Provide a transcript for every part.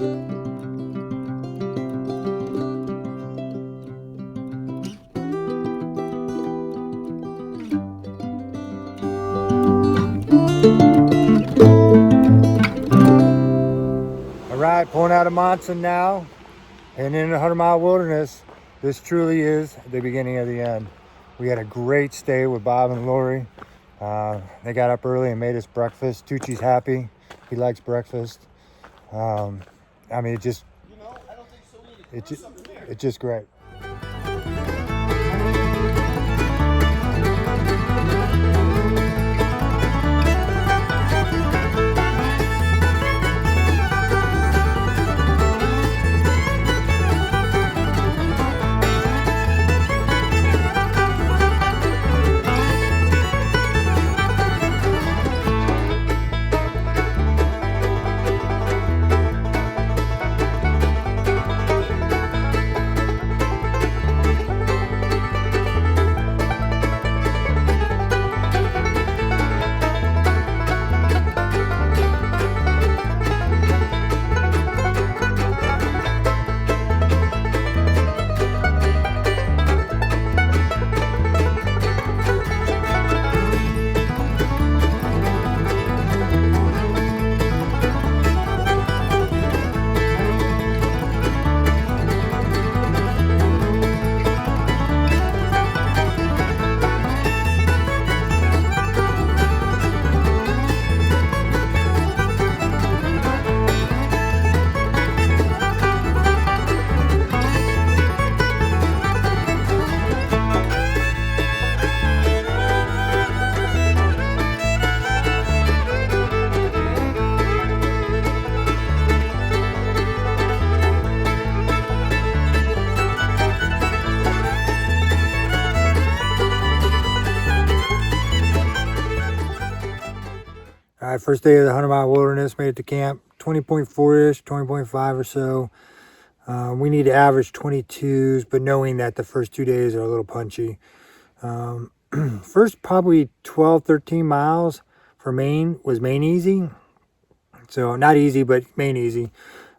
Alright, pulling out of Monson now, and in the 100-mile wilderness, this truly is the beginning of the end. We had a great stay with Bob and Lori. They got up early and made us breakfast. Tucci's happy. He likes breakfast. I mean, it's just great. All right, first day of the 100-mile wilderness, made it to camp. 20.4-ish, 20.5 or so. We need to average 22s, but knowing that the first 2 days are a little punchy. First probably 12, 13 miles for Maine was Maine easy. So not easy, but Maine easy.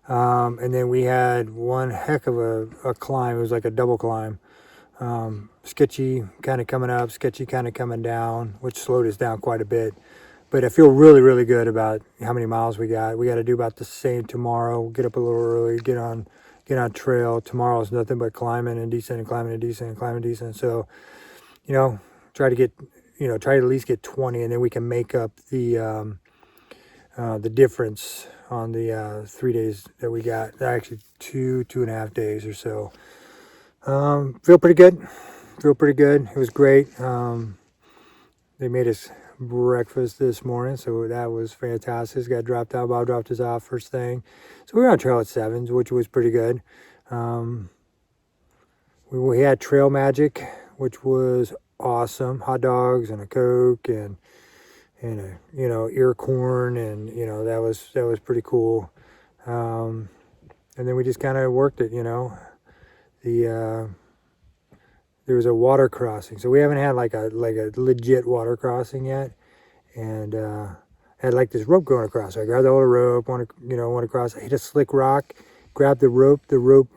And then we had one heck of a climb. It was like a double climb. Sketchy kind of coming up, sketchy kind of coming down, which slowed us down quite a bit. But I feel really, really good about how many miles we got. We got to do about the same tomorrow. Get up a little early, get on trail. Tomorrow's nothing but climbing and descending, climbing and descending, climbing and descending. So, try to at least get 20, and then we can make up the difference on the 3 days that we got. Actually, 2.5 days or so. Feel pretty good. It was great. They made us breakfast this morning, so that was fantastic. Got dropped out. Bob dropped us off first thing, so we were on trail at 7s, which was pretty good. We had trail magic, which was awesome. Hot dogs and a Coke and a ear corn, and that was pretty cool. And then we just kind of worked it. There was a water crossing, so we haven't had like a legit water crossing yet, and had like this rope going across. So I grabbed the older rope, went across. I hit a slick rock, grabbed the rope. The rope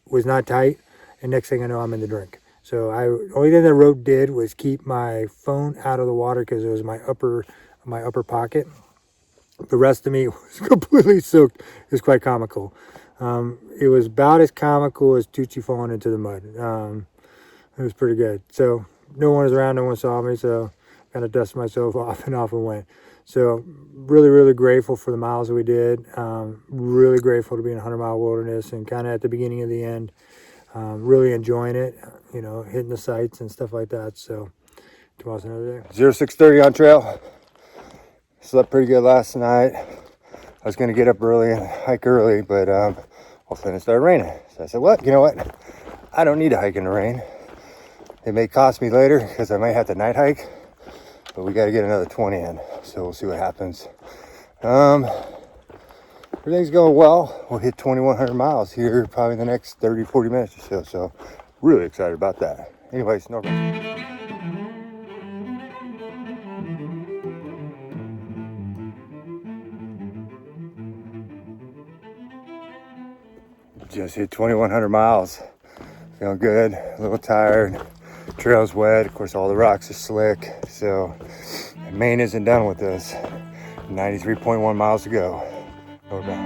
was not tight, and next thing I know, I'm in the drink. So only thing the rope did was keep my phone out of the water because it was my upper pocket. The rest of me was completely soaked. It was quite comical. It was about as comical as Tucci falling into the mud. It was pretty good. So no one was around, no one saw me, so kind of dusted myself off and went. So really, really grateful for the miles that we did. Really grateful to be in a 100-mile wilderness and kind of at the beginning of the end. Really enjoying it, hitting the sights and stuff like that. So tomorrow's another day. 06:30 on trail. Slept pretty good last night. I was going to get up early and hike early, but all of a sudden it started raining. So I said, what? You know what? I don't need to hike in the rain. It may cost me later because I might have to night hike, but we got to get another 20 in. So we'll see what happens. Everything's going well. We'll hit 2,100 miles here probably in the next 30, 40 minutes or so. So really excited about that. Anyways, no rush. Just hit 2,100 miles. Feeling good, a little tired. Trail's wet, of course all the rocks are slick. So Maine isn't done with us. 93.1 miles to go. Logan.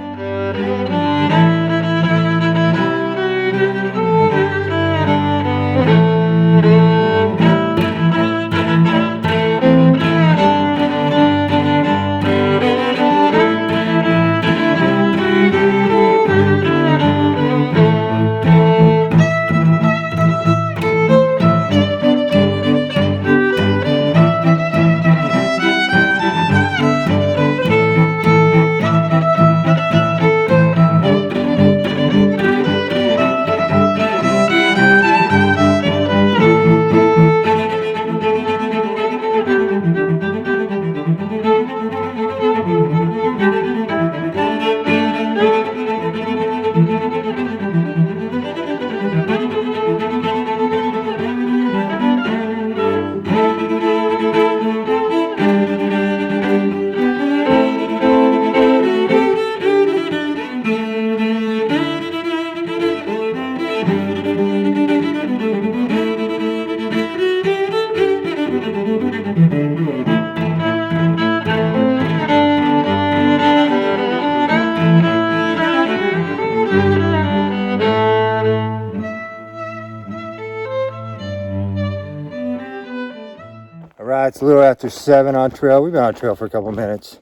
Alright, it's a little after 7 on trail. We've been on trail for a couple minutes.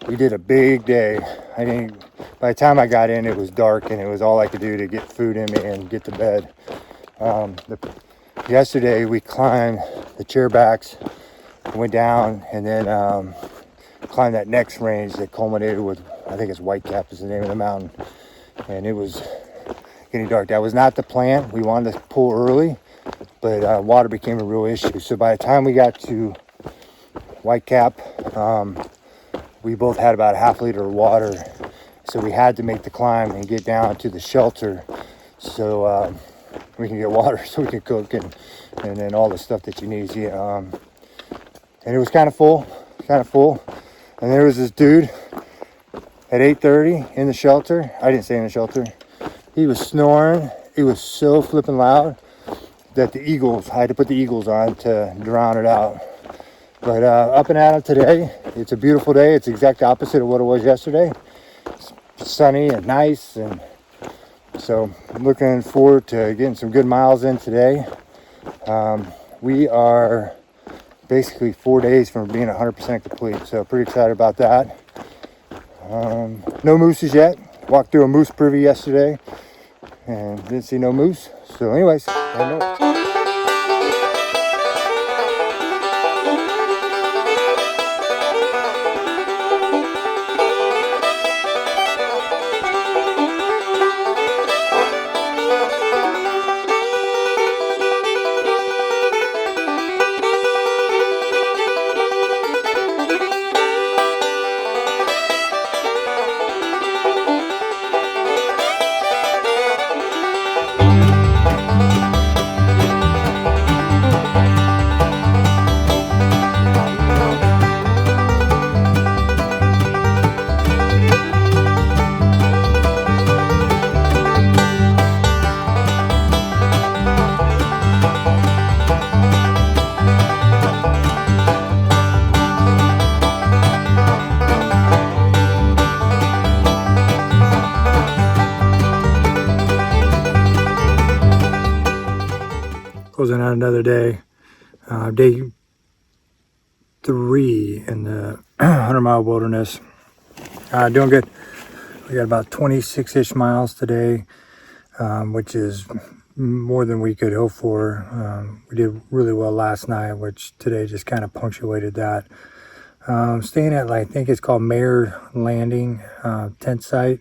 We did a big day. I think by the time I got in, it was dark and it was all I could do to get food in me and get to bed. Yesterday we climbed the Chairbacks, went down, and then climbed that next range that culminated with, I think it's Whitecap is the name of the mountain. And it was getting dark. That was not the plan. We wanted to pull early, but water became a real issue. So by the time we got to Whitecap, we both had about a half liter of water. So we had to make the climb and get down to the shelter so we can get water so we can cook and then all the stuff that you need. And it was kind of full. And there was this dude at 8:30 in the shelter. I didn't stay in the shelter. He was snoring. It was so flipping loud that I had to put the Eagles on to drown it out. But up and at 'em today. It's a beautiful day. It's the exact opposite of what it was yesterday. It's sunny and nice, and so I'm looking forward to getting some good miles in today. We are basically 4 days from being 100% complete, so pretty excited about that. No mooses yet. Walked through a moose privy yesterday and didn't see no moose. So anyways, I know. Closing out another day. Day 3 in the 100-mile wilderness. Doing good. We got about 26-ish miles today, which is more than we could hope for. We did really well last night, which today just kind of punctuated that. Staying at, I think it's called Mahar Landing, Tentsite.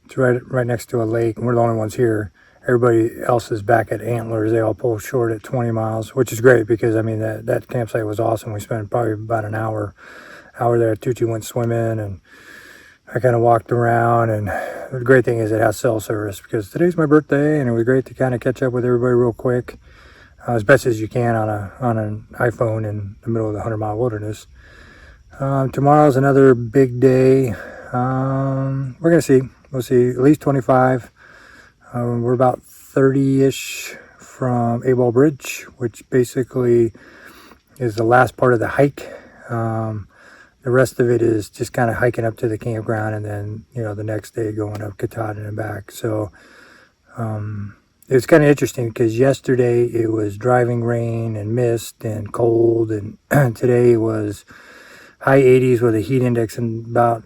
It's right next to a lake, and we're the only ones here. Everybody else is back at Antlers. They all pull short at 20 miles, which is great because, I mean, that campsite was awesome. We spent probably about an hour there. Tucci went swimming, and I kind of walked around. And the great thing is it has cell service because today's my birthday, and it was great to kind of catch up with everybody real quick, as best as you can on an iPhone in the middle of the 100-mile wilderness. Tomorrow's another big day. We're going to see. We'll see at least 25. We're about 30-ish from A-Ball Bridge, which basically is the last part of the hike. The rest of it is just kind of hiking up to the campground, and then, you know, the next day going up Katahdin and back. So it's kind of interesting because yesterday it was driving rain and mist and cold, and today was high 80s with a heat index and about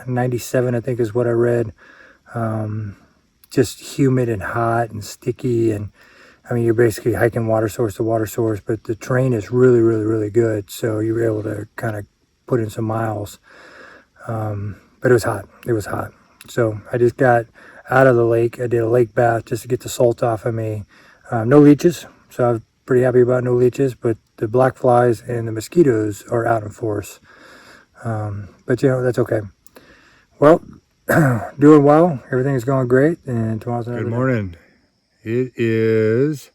97, I think is what I read. Just humid and hot and sticky, and I mean, you're basically hiking water source to water source, but the terrain is really, really, really good. So you were able to kind of put in some miles. But it was hot. It was hot. So I just got out of the lake. I did a lake bath just to get the salt off of me. No leeches, so I'm pretty happy about no leeches, but the black flies and the mosquitoes are out in force. But, you know, that's okay. Well, doing well. Everything is going great. And tomorrow's another Good morning. It is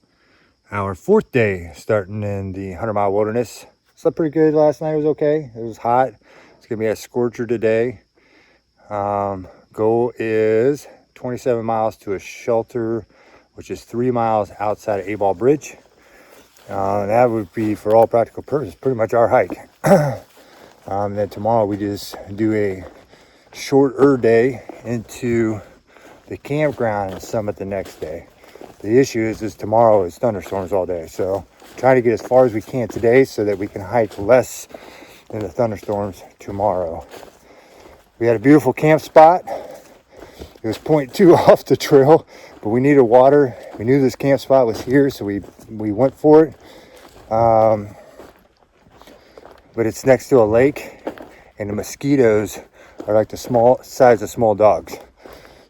our 4th day starting in the 100-mile wilderness. Slept pretty good last night. It was okay. It was hot. It's going to be a scorcher today. Goal is 27 miles to a shelter, which is 3 miles outside of A-Ball Bridge. That would be, for all practical purposes, pretty much our hike. Then tomorrow we just do a shorter day into the campground and summit the next day. The issue is tomorrow is thunderstorms all day, so trying to get as far as we can today so that we can hike less in the thunderstorms tomorrow. We had a beautiful camp spot. It was 0.2 off the trail, but we needed water. We knew this camp spot was here, so we went for it. But it's next to a lake, and the mosquitoes are like the small size of small dogs.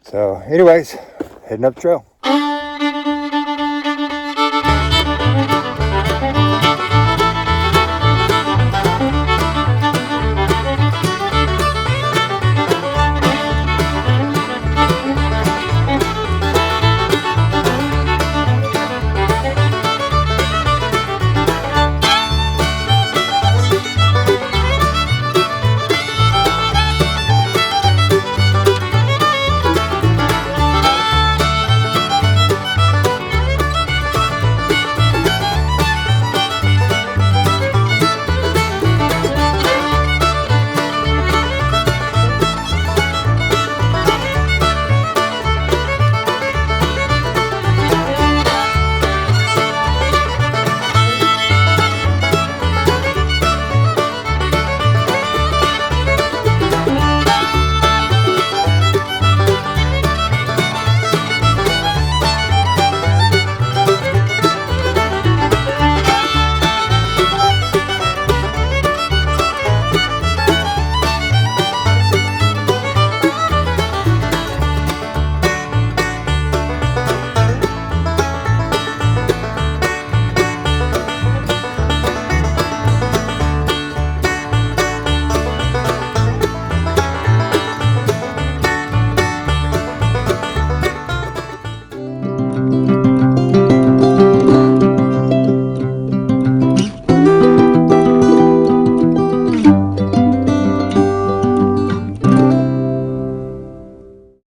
So anyways, heading up the trail.